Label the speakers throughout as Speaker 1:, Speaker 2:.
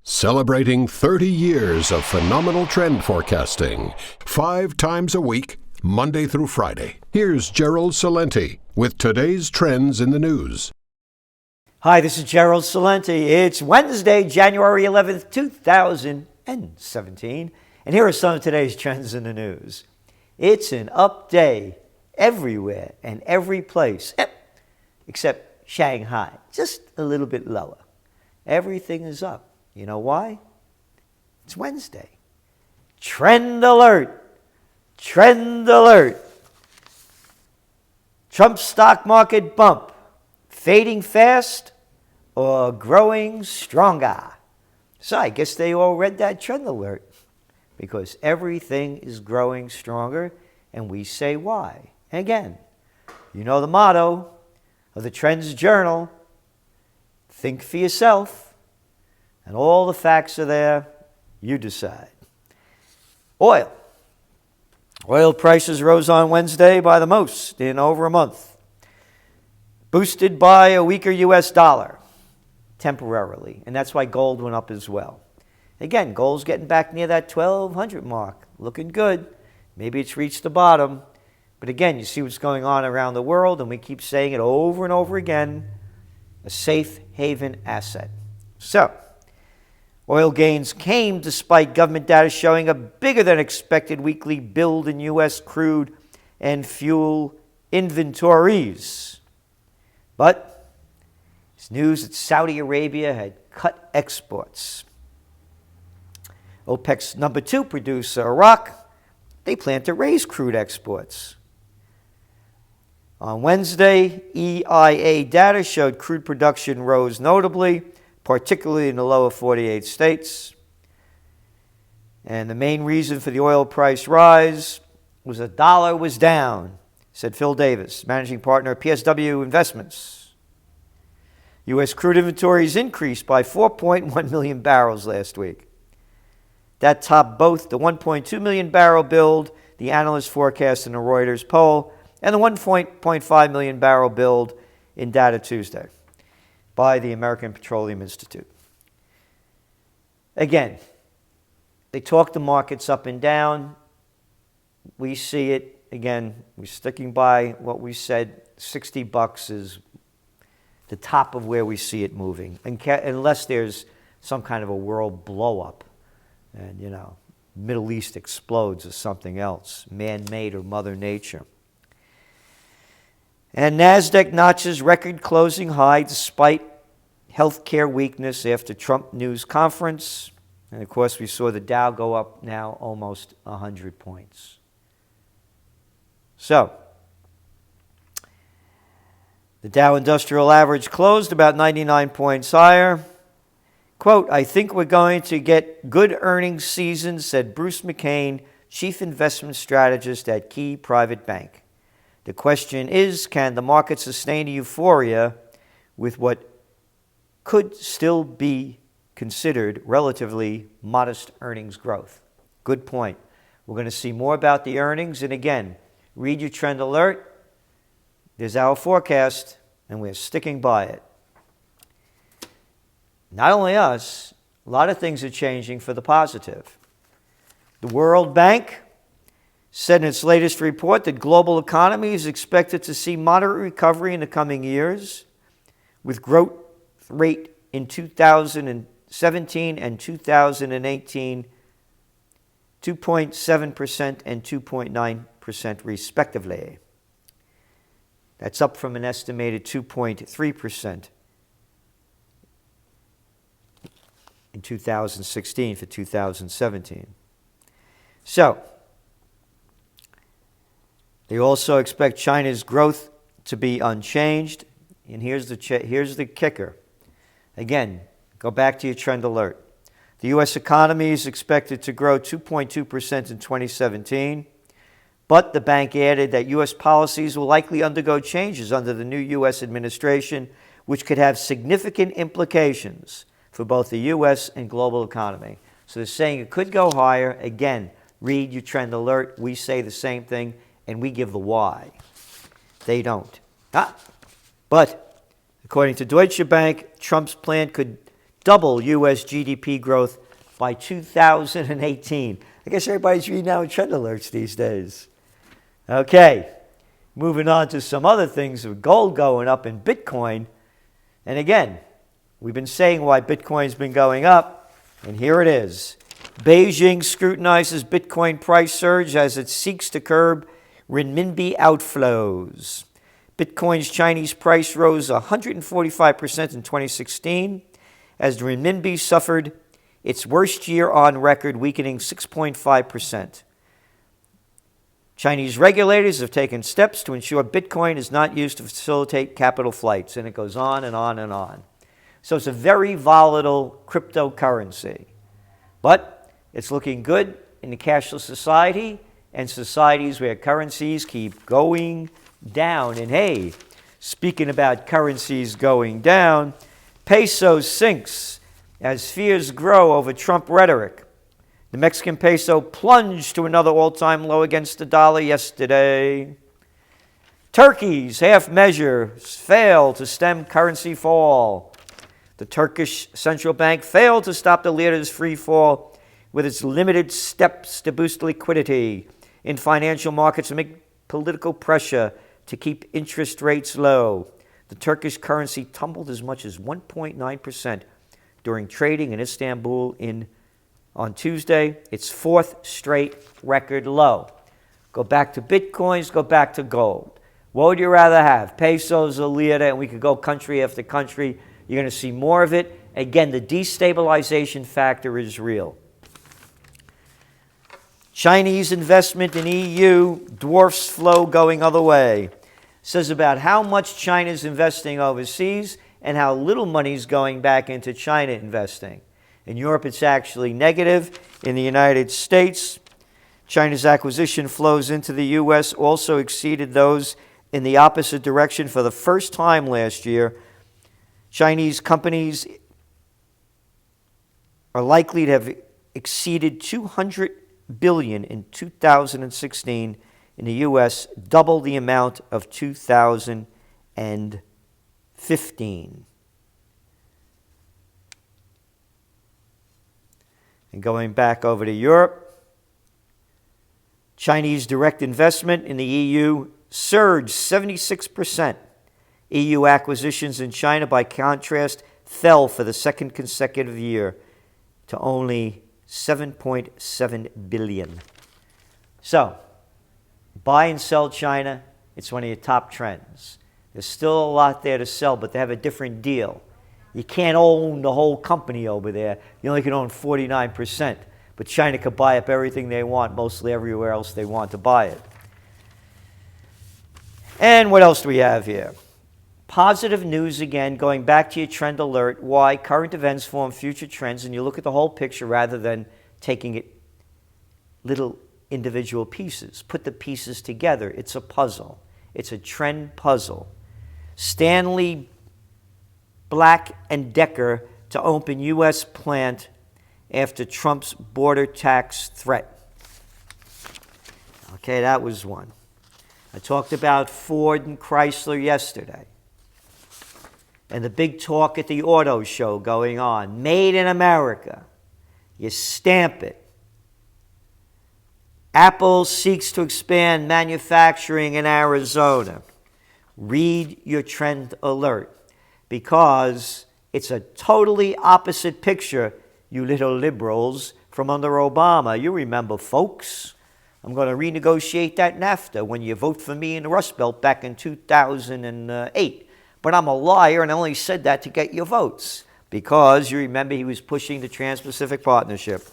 Speaker 1: Celebrating 30 years of phenomenal trend forecasting, 5 times a week, Monday through Friday. Here's Gerald Celente with today's trends in the news.
Speaker 2: Hi, this is Gerald Celente. It's Wednesday, January 11th, 2017. And here are some of today's trends in the news. It's an up day everywhere and every place, except Shanghai, just a little bit lower. Everything is up. You know why? It's Wednesday. Trend alert. Trend alert. Trump's stock market bump. Fading fast or growing stronger? So I guess they all read that trend alert because everything is growing stronger and we say why. And again, you know the motto of the TrendsJournal, think for yourself. And all the facts are there. You decide. Oil. Oil prices rose on Wednesday by the most in over a month, boosted by a weaker U.S. dollar temporarily. And that's why gold went up as well. Again, gold's getting back near that 1,200 mark. Looking good. Maybe it's reached the bottom. But again, you see what's going on around the world, and we keep saying it over and over again, a safe haven asset. So, oil gains came despite government data showing a bigger than expected weekly build in U.S. crude and fuel inventories. But it's news that Saudi Arabia had cut exports. OPEC's number 2 producer, Iraq, they plan to raise crude exports. On Wednesday, EIA data showed crude production rose notably, particularly in the lower 48 states. And the main reason for the oil price rise was the dollar was down, said Phil Davis, managing partner at PSW Investments. U.S. crude inventories increased by 4.1 million barrels last week. That topped both the 1.2 million barrel build the analysts forecast in a Reuters poll and the 1.5 million barrel build in Data Tuesday by the American Petroleum Institute. Again, they talk the markets up and down. We see it. Again, we're sticking by what we said. $60 is the top of where we see it moving, unless there's some kind of a world blow-up and, Middle East explodes or something else, man-made or Mother Nature. And NASDAQ notches record closing high despite healthcare weakness after Trump news conference. And of course, we saw the Dow go up now almost 100 points. So, the Dow Industrial Average closed about 99 points higher. Quote, I think we're going to get good earnings season, said Bruce McCain, chief investment strategist at Key Private Bank. The question is, can the market sustain euphoria with what could still be considered relatively modest earnings growth? Good point. We're going to see more about the earnings. And again, read your trend alert. There's our forecast, and we're sticking by it. Not only us, a lot of things are changing for the positive. The World Bank said in its latest report that global economy is expected to see moderate recovery in the coming years, with growth rate in 2017 and 2018 2.7% and 2.9% respectively. That's up from an estimated 2.3% in 2016 for 2017. So, they also expect China's growth to be unchanged. And here's the kicker. Again, go back to your trend alert. The U.S. economy is expected to grow 2.2% in 2017. But the bank added that U.S. policies will likely undergo changes under the new U.S. administration, which could have significant implications for both the U.S. and global economy. So they're saying it could go higher. Again, read your trend alert. We say the same thing, and we give the why. They don't. But according to Deutsche Bank, Trump's plan could double U.S. GDP growth by 2018. I guess everybody's reading out trend alerts these days. Okay, moving on to some other things with gold going up and Bitcoin. And again, we've been saying why Bitcoin's been going up, and here it is. Beijing scrutinizes Bitcoin price surge as it seeks to curb renminbi outflows. Bitcoin's Chinese price rose 145% in 2016 as the renminbi suffered its worst year on record, weakening 6.5%. Chinese regulators have taken steps to ensure Bitcoin is not used to facilitate capital flights, and it goes on and on and on. So it's a very volatile cryptocurrency. But it's looking good in the cashless society and societies where currencies keep going down. And hey, speaking about currencies going down, peso sinks as fears grow over Trump rhetoric. The Mexican peso plunged to another all-time low against the dollar yesterday. Turkey's half measures fail to stem currency fall. The Turkish central bank failed to stop the lira's free fall with its limited steps to boost liquidity in financial markets and make political pressure to keep interest rates low. The Turkish currency tumbled as much as 1.9% during trading in Istanbul on Tuesday, its fourth straight record low. Go back to Bitcoins, go back to gold. What would you rather have, pesos or lira? And we could go country after country. You're going to see more of it. Again, the destabilization factor is real. Chinese investment in EU dwarfs flow going other way. Says about how much China's investing overseas and how little money is going back into China investing. In Europe, it's actually negative. In the United States, China's acquisition flows into the U.S. also exceeded those in the opposite direction for the first time last year. Chinese companies are likely to have exceeded $200 billion in 2016. In the U.S., double the amount of 2015. And going back over to Europe, Chinese direct investment in the EU surged 76%. EU acquisitions in China, by contrast, fell for the second consecutive year to only 7.7 billion. So, buy and sell China, it's one of your top trends. There's still a lot there to sell, but they have a different deal. You can't own the whole company over there. You only can own 49%. But China could buy up everything they want, mostly everywhere else they want to buy it. And what else do we have here? Positive news again, going back to your trend alert, why current events form future trends, and you look at the whole picture rather than taking it little individual pieces. Put the pieces together. It's a puzzle. It's a trend puzzle. Stanley Black & Decker to open U.S. plant after Trump's border tax threat. Okay, that was one. I talked about Ford and Chrysler yesterday. And the big talk at the auto show going on. Made in America. You stamp it. Apple seeks to expand manufacturing in Arizona. Read your trend alert, because it's a totally opposite picture, you little liberals, from under Obama. You remember, folks. I'm going to renegotiate that NAFTA when you vote for me in the Rust Belt back in 2008. But I'm a liar, and I only said that to get your votes, because you remember he was pushing the Trans-Pacific Partnership.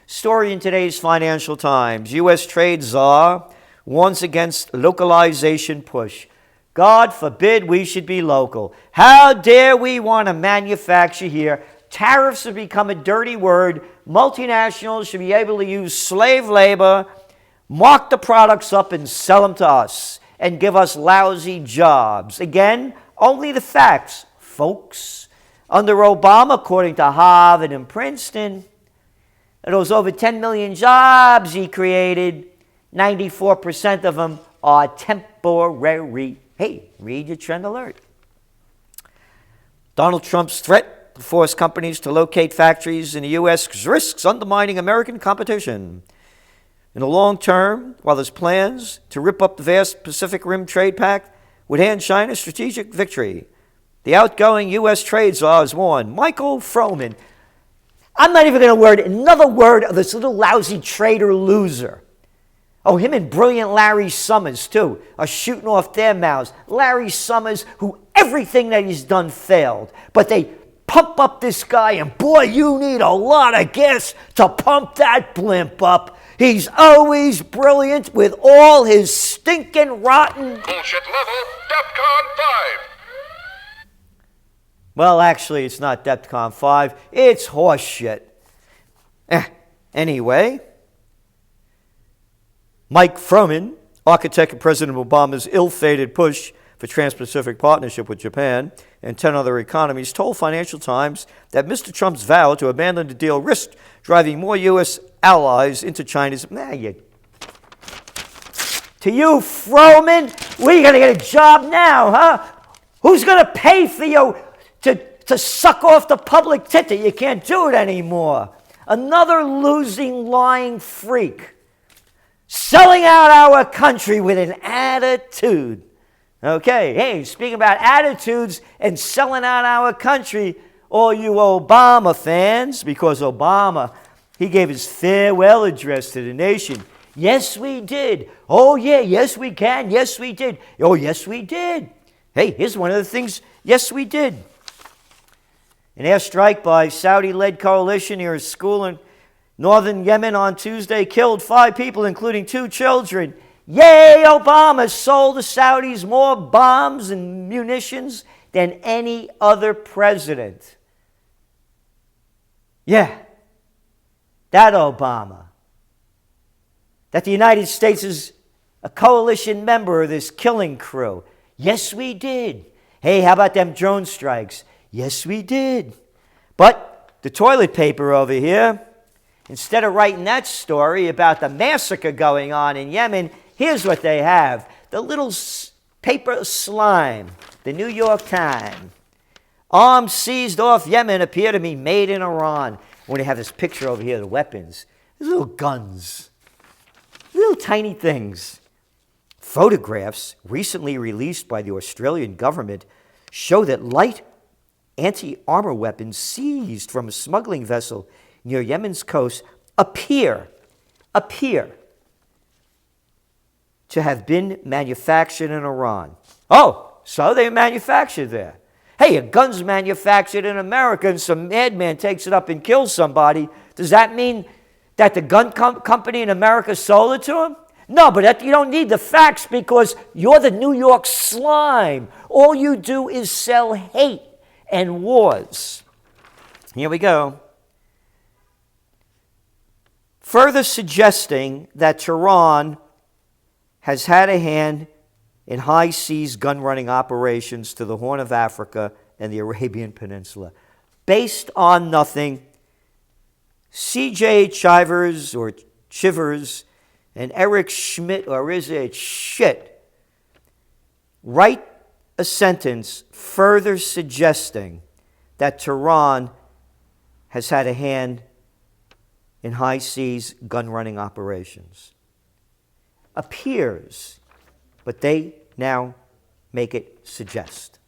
Speaker 2: Story in today's Financial Times. U.S. trade czar warns against localization push. God forbid we should be local. How dare we want to manufacture here? Tariffs have become a dirty word. Multinationals should be able to use slave labor, mark the products up and sell them to us, and give us lousy jobs. Again, only the facts, folks. Under Obama, according to Harvard and Princeton, those over 10 million jobs he created, 94% of them are temporary. Hey, read your trend alert. Donald Trump's threat force companies to locate factories in the U.S. risks undermining American competition. In the long term, while there's plans to rip up the vast Pacific Rim trade pact would hand China strategic victory, the outgoing U.S. trade czar has warned. Michael Froman. I'm not even going to word another word of this little lousy trader loser. Oh, him and brilliant Larry Summers, too, are shooting off their mouths. Larry Summers, who everything that he's done failed. But they pump up this guy, and boy, you need a lot of gas to pump that blimp up. He's always brilliant with all his stinking rotten...
Speaker 3: Bullshit level, DEFCON 5.
Speaker 2: Well, actually, it's not DEFCON 5. It's horse shit. Anyway, Mike Froman, architect of President Obama's ill-fated push for Trans-Pacific Partnership with Japan and 10 other economies, told Financial Times that Mr. Trump's vow to abandon the deal risked driving more U.S. allies into China's... To you, Froman, we're going to get a job now, huh? Who's going to pay for you to suck off the public tit that you can't do it anymore? Another losing, lying freak. Selling out our country with an attitude. Okay, hey, speaking about attitudes and selling out our country, all you Obama fans, because Obama, he gave his farewell address to the nation. Yes, we did. Oh, yeah, yes, we can. Yes, we did. Oh, yes, we did. Hey, here's one of the things, yes, we did. An airstrike by Saudi-led coalition near a school in northern Yemen on Tuesday killed 5 people, including 2 children. Yay, Obama sold the Saudis more bombs and munitions than any other president. Yeah, that Obama. That the United States is a coalition member of this killing crew. Yes, we did. Hey, how about them drone strikes? Yes, we did. But the toilet paper over here, instead of writing that story about the massacre going on in Yemen, here's what they have. The little paper slime, the New York Times. Arms seized off Yemen appear to be made in Iran. When they have this picture over here, the weapons. These little guns. Little tiny things. Photographs recently released by the Australian government show that light anti-armor weapons seized from a smuggling vessel near Yemen's coast appear to have been manufactured in Iran. Oh, so they manufactured there. Hey, a gun's manufactured in America and some madman takes it up and kills somebody. Does that mean that the gun company in America sold it to him? No, but you don't need the facts because you're the New York slime. All you do is sell hate and wars. Here we go. Further suggesting that Tehran has had a hand in high seas gun running operations to the Horn of Africa and the Arabian Peninsula. Based on nothing, C.J. Chivers and Eric Schmidt, or is it Shit, write a sentence further suggesting that Tehran has had a hand in high seas gun running operations. Appears, but they now make it suggest.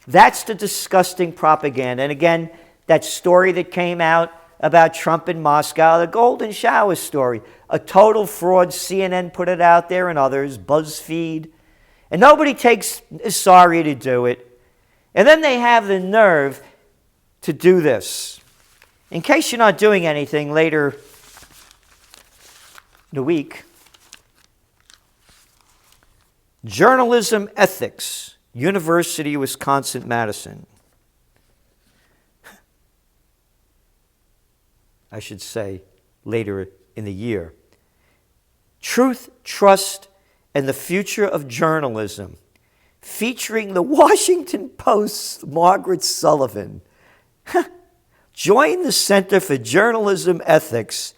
Speaker 2: That's the disgusting propaganda. And again, that story that came out about Trump in Moscow, the golden shower story, a total fraud. CNN put it out there and others, BuzzFeed. And nobody is sorry to do it. And then they have the nerve to do this. In case you're not doing anything later in the week, Journalism Ethics, University of Wisconsin-Madison. I should say later in the year. Truth, Trust, and the Future of Journalism, featuring the Washington Post's Margaret Sullivan. Join the Center for Journalism Ethics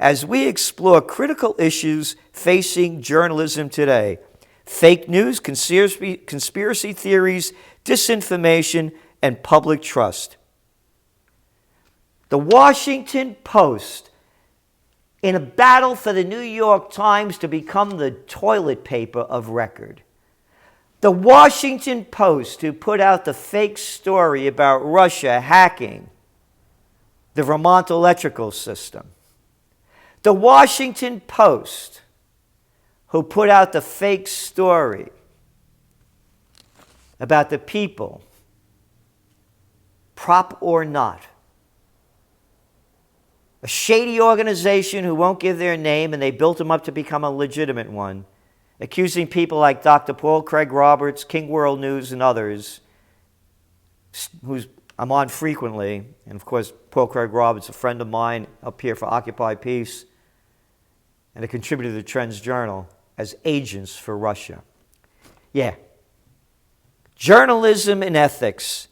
Speaker 2: as we explore critical issues facing journalism today. Fake news, conspiracy theories, disinformation, and public trust. The Washington Post, in a battle for the New York Times to become the toilet paper of record. The Washington Post, who put out the fake story about Russia hacking the Vermont electrical system. The Washington Post, who put out the fake story about the people, prop or not. A shady organization who won't give their name, and they built them up to become a legitimate one, accusing people like Dr. Paul Craig Roberts, King World News, and others, who's I'm on frequently. And of course, Paul Craig Roberts, a friend of mine up here for Occupy Peace, and a contributor to the TrendsJournal, as agents for Russia. Yeah. Journalism and ethics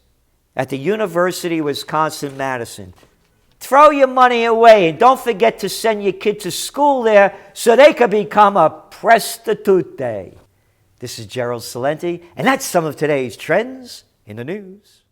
Speaker 2: at the University of Wisconsin-Madison. Throw your money away and don't forget to send your kid to school there so they could become a prostitute. This is Gerald Celente, and that's some of today's trends in the news.